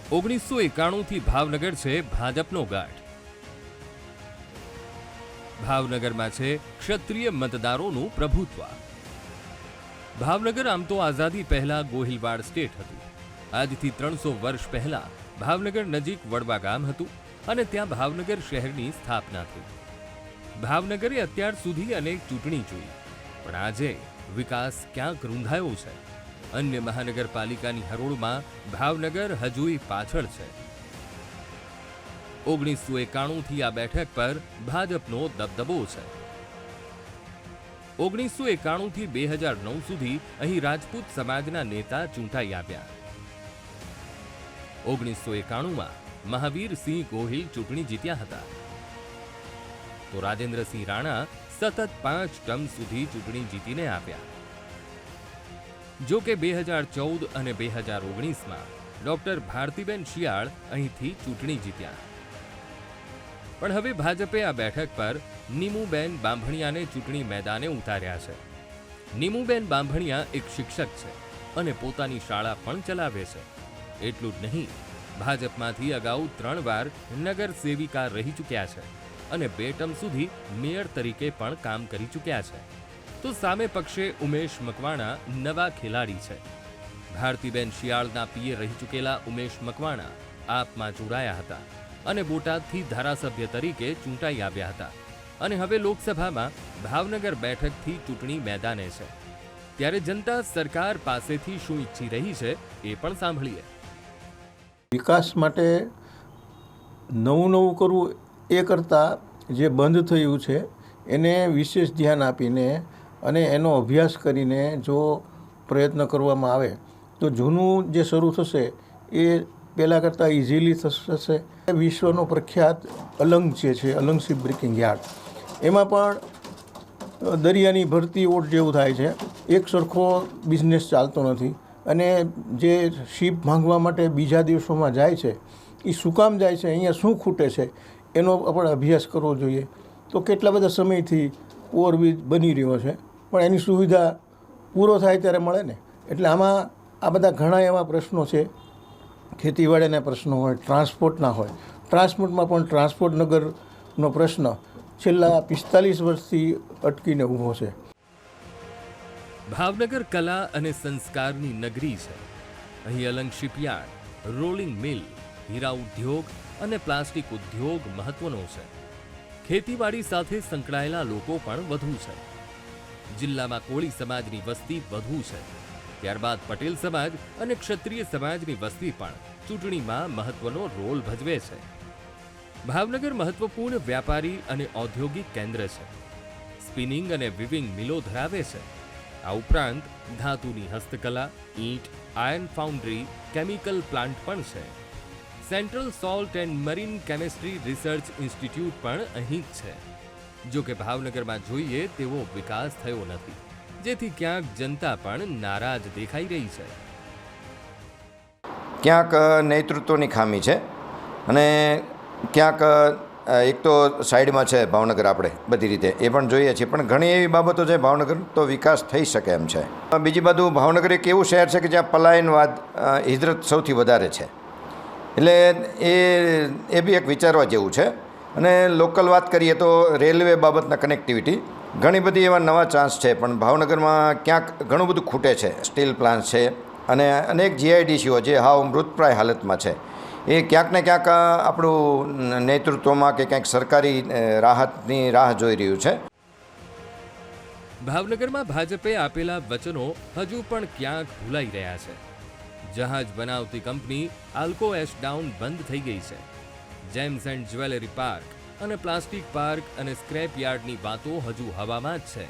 1991 થી ભાવનગર છે ભાજપનો ગાઢ। ભાવનગરમાં છે ક્ષત્રિય મતદારોનું પ્રભુત્વ। ભાવનગર આમ તો આઝાદી પહેલા ગોહિલવાડ સ્ટેટ હતું। આજથી 300 વર્ષ પહેલા ભાવનગર નજીક વડવા ગામ હતું અને ત્યાં ભાવનગર શહેરની સ્થાપના થઈ। ભાવનગરે અત્યાર સુધી અનેક ચૂંટણી જોઈ, પણ આજે વિકાસ ક્યાંક રૂંધાયો છે। अन्य महानगरपालिकानी हरोळमां भावनगर हजूय पाछळ छे। 1991 થી આ બેઠક પર ભાજપનો દબદબો છે। 1991 થી 2009 સુધી અહીં રાજપૂત સમાજના નેતા ચૂંટાઈ આવ્યા। 1991માં મહાવીરસિંહ ગોહિલ ચૂંટણી જીત્યા હતા, તો રાજેન્દ્રસિંહ રાણા સતત 5 ટર્મ સુધી ચૂંટણી જીતીને આવ્યા। જો કે 2014 અને 2019માં ડોક્ટર ભારતીબેન શિયાળ અહીંથી ચૂંટણી જીત્યા, પણ હવે ભાજપે આ બેઠક પર નીમુબેન બાંભણિયાને ચૂંટણી મેદાને ઉતાર્યા છે। નીમુબેન બાંભણિયા એક શિક્ષક છે અને પોતાની શાળા પણ ચલાવે છે। એટલું જ નહીં, ભાજપમાંથી અગાઉ 3 વાર નગર સેવિકા રહી ચૂક્યા છે અને 2 ટર્મ સુધી મેયર તરીકે પણ કામ કરી ચૂક્યા છે। તો સામે પક્ષે ઉમેશ મકવાણા નવા ખેલાડી છે। ભારતીબેન શિયાળના પીએ રહી ચૂકેલા ઉમેશ મકવાણા આપમાં જોડાયા હતા અને બોટાદથી ધારાસભ્ય તરીકે ચૂંટાઈ આવ્યા હતા અને હવે લોકસભામાં ભાવનગર બેઠકથી ચૂંટણી મેદાને છે। ત્યારે જનતા સરકાર પાસેથી શું ઈચ્છી રહી છે એ પણ સાંભળીએ। વિકાસ માટે નવું કરવું એ કરતાં જે બંધ થયું છે એને વિશેષ ધ્યાન આપીને અને એનો અભ્યાસ કરીને જો પ્રયત્ન કરવામાં આવે તો જૂનું જે શરૂ થશે એ પહેલાં કરતાં ઇઝીલી થશે। વિશ્વનો પ્રખ્યાત અલંગ જે છે, અલંગ શિપ બ્રેકિંગ યાર્ડ, એમાં પણ દરિયાની ભરતી ઓટ જેવું થાય છે। એક સરખો બિઝનેસ ચાલતો નથી અને જે શિપ માંગવા માટે બીજા દેશોમાં જાય છે એ શું કામ જાય છે, અહીંયા શું ખૂટે છે એનો આપણે અભ્યાસ કરવો જોઈએ। તો કેટલા બધા સમયથી ઓવરબ્રિજ બની રહ્યો છે, પણ એની સુવિધા પૂરો થાય ત્યારે મળે ને। એટલે આમાં આ બધા ઘણા એવા પ્રશ્નો છે, ખેતીવાડીના પ્રશ્નો હોય, ટ્રાન્સપોર્ટના હોય। ટ્રાન્સપોર્ટમાં પણ ટ્રાન્સપોર્ટ નગરનો પ્રશ્ન છેલ્લા 45 વર્ષથી અટકીને ઊભો છે। ભાવનગર કલા અને સંસ્કારની નગરી છે। અહીં અલંગ શિપયાર્ડ, રોલિંગ મિલ, હીરા ઉદ્યોગ અને પ્લાસ્ટિક ઉદ્યોગ મહત્વનો છે। ખેતીવાડી સાથે સંકળાયેલા લોકો પણ વધુ છે। જિલ્લામાં કોળી સમાજની વસ્તી વધુ છે, ત્યારબાદ પટેલ સમાજ અને ક્ષત્રિય સમાજની વસ્તી પણ ચૂંટણીમાં મહત્વનો રોલ ભજવે છે। ભાવનગર મહત્વપૂર્ણ વ્યાપારી અને ઔદ્યોગિક કેન્દ્ર છે। સ્પિનિંગ અને વિવિંગ મિલો ધરાવે છે। આ ઉપરાંત ધાતુની હસ્તકલા, ઈંટ, આયર્ન ફાઉન્ડ્રી, કેમિકલ પ્લાન્ટ પણ છે। Central salt and marine chemistry research institute પણ અહીં જ છે। જો કે ભાવનગરમાં જોઈએ તેવો વિકાસ થયો નથી, જેથી ક્યાંક જનતા પણ નારાજ દેખાઈ રહી છે। ક્યાંક નેતૃત્વની ખામી છે અને ક્યાંક એક તો સાઈડમાં છે ભાવનગર, આપણે બધી રીતે એ પણ જોઈએ છીએ, પણ ઘણી એવી બાબતો છે ભાવનગર તો વિકાસ થઈ શકે એમ છે। બીજી બાજુ ભાવનગર એક એવું શહેર છે કે જ્યાં પલાયનવાદ, હિજરત સૌથી વધારે છે, એટલે એ બી એક વિચારવા જેવું છે। અને લોકલ વાત કરીએ તો રેલવે બાબતના કનેક્ટિવિટી ઘણી બધી એવા નવા ચાન્સ છે, પણ ભાવનગરમાં ક્યાંક ઘણું બધું ખૂટે છે। સ્ટીલ પ્લાન્ટ છે અને અનેક જીઆઈડીસીઓ જે હાવ મૃતપ્રાય હાલતમાં છે, એ ક્યાંક ને ક્યાંક આપણું નેતૃત્વમાં કે ક્યાંક સરકારી રાહતની રાહ જોઈ રહ્યું છે। ભાવનગરમાં ભાજપે આપેલા વચનો હજુ પણ ક્યાંક ભૂલાઈ રહ્યા છે। જહાજ બનાવતી કંપની આલ્કો એશડાઉન બંધ થઈ ગઈ છે। જેમ્સ એન્ડ જ્વેલરી પાર્ક અને પ્લાસ્ટિક પાર્ક અને સ્ક્રેપ યાર્ડની વાતો હજુ હવામાં જ છે,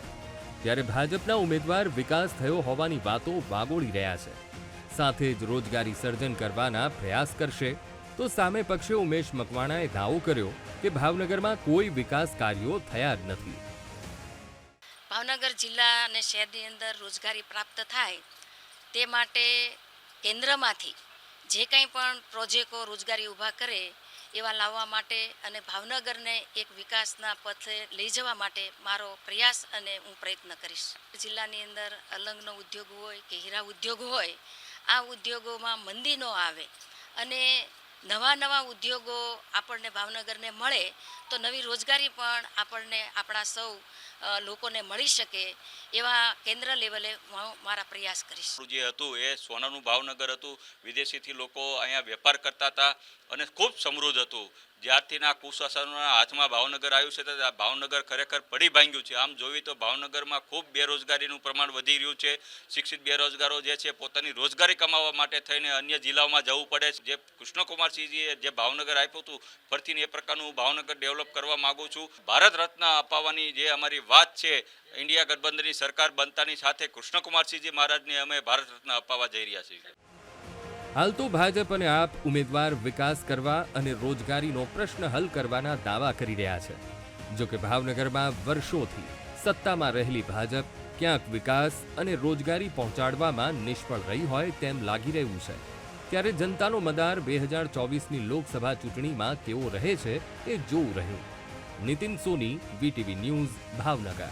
ત્યારે ભાજપના ઉમેદવાર વિકાસ થયો હોવાની વાતો વાગોળી રહ્યા છે। સાથે જ રોજગારી સર્જન કરવાના પ્રયાસ કરશે, તો સામે પક્ષે ઉમેશ મકવાણાએ દાવો કર્યો કે ભાવનગરમાં કોઈ વિકાસ કાર્યો થયા જ નથી। ભાવનગર જિલ્લા અને શહેરની અંદર રોજગારી પ્રાપ્ત થાય તે માટે કેન્દ્રમાંથી જે કંઈ પણ પ્રોજેક્ટો રોજગારી ઊભા કરે એવા લાવવા માટે અને ભાવનગરને એક વિકાસના પથે લઈ જવા માટે મારો પ્રયાસ અને હું પ્રયત્ન કરીશ। જિલ્લાની અંદર અલંગનો ઉદ્યોગ હોય કે હીરા ઉદ્યોગ હોય, આ ઉદ્યોગોમાં મંદી ન આવે અને નવા નવા ઉદ્યોગો આપણને ભાવનગરને મળે તો નવી રોજગારી પણ આપણને આપણા સૌ લોકોને મળી શકે એવા કેન્દ્ર લેવલે હું મારા પ્રયાસ કરીશ. જે હતું એ સોનાનું ભાવનગર હતું, વિદેશીથી લોકો અહીંયા વેપાર કરતા હતા અને ખૂબ સમૃદ્ધ હતું. જ્યારથી ના કુશાસનોના હાથમાં ભાવનગર આવ્યું છે તો ભાવનગર ખરેખર પડી ભાંગ્યું છે. આમ જોઈએ તો ભાવનગરમાં ખૂબ બેરોજગારીનું પ્રમાણ વધી રહ્યું છે. શિક્ષિત બેરોજગારો જે છે પોતાની રોજગારી કમાવવા માટે થઈને અન્ય જિલ્લાઓમાં જવું પડે છે. જે કૃષ્ણકુમારસિંહજીએ જે ભાવનગર આપ્યું હતું ફરીથી એ પ્રકારનું ભાવનગર ડેવલપ કરવા માગું છું. ભારત રત્ન અપાવવાની જે અમારી વાત છે, ઇન્ડિયા ગઠબંધનની સરકાર બનતાની સાથે કૃષ્ણકુમારસિંહજી મહારાજને અમે ભારત રત્ન અપાવવા જઈ રહ્યા છીએ. હાલ તો ભાજપ અને આપ ઉમેદવાર વિકાસ કરવા અને રોજગારીનો પ્રશ્ન હલ કરવાના દાવા કરી રહ્યા છે. જો કે ભાવનગરમાં વર્ષોથી સત્તામાં રહેલી ભાજપ ક્યાંક વિકાસ અને રોજગારી પહોંચાડવામાં નિષ્ફળ રહી હોય તેમ લાગી રહ્યું છે. ત્યારે જનતાનો મદાર 2024ની લોકસભા ચૂંટણીમાં કેવો રહે છે એ જોવું રહ્યું. નીતિન સોની, VTV ન્યૂઝ, ભાવનગર.